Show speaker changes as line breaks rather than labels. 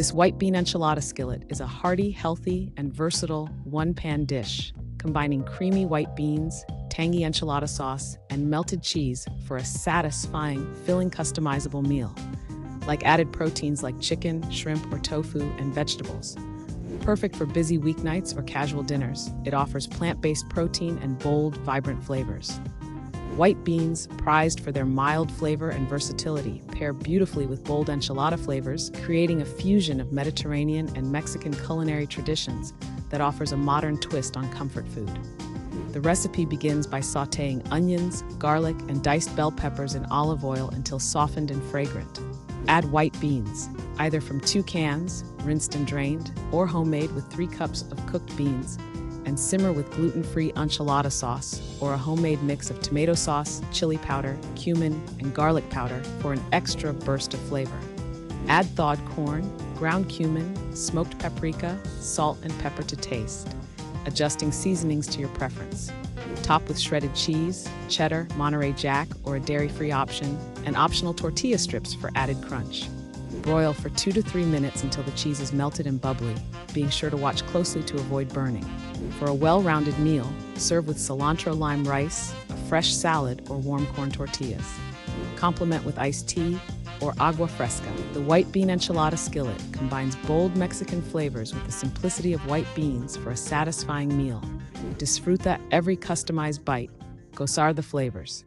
This white bean enchilada skillet is a hearty, healthy, and versatile one-pan dish, combining creamy white beans, tangy enchilada sauce, and melted cheese for a satisfying, filling, customizable meal. Like added proteins like chicken, shrimp, or tofu, and vegetables. Perfect for busy weeknights or casual dinners, it offers plant-based protein and bold, vibrant flavors. White beans, prized for their mild flavor and versatility, pair beautifully with bold enchilada flavors, creating a fusion of Mediterranean and Mexican culinary traditions that offers a modern twist on comfort food. The recipe begins by sautéing onions, garlic, and diced bell peppers in olive oil until softened and fragrant. Add white beans, either from 2 cans, rinsed and drained, or homemade with 3 cups of cooked beans, and simmer with gluten-free enchilada sauce or a homemade mix of tomato sauce, chili powder, cumin, and garlic powder for an extra burst of flavor. Add thawed corn, ground cumin, smoked paprika, salt, and pepper to taste, adjusting seasonings to your preference. Top with shredded cheese, cheddar, Monterey Jack, or a dairy-free option, and optional tortilla strips for added crunch. Broil for 2 to 3 minutes until the cheese is melted and bubbly, being sure to watch closely to avoid burning. For a well-rounded meal, serve with cilantro lime rice, a fresh salad, or warm corn tortillas. Complement with iced tea or agua fresca. The white bean enchilada skillet combines bold Mexican flavors with the simplicity of white beans for a satisfying meal. Disfruta every customized bite. Gozar the flavors.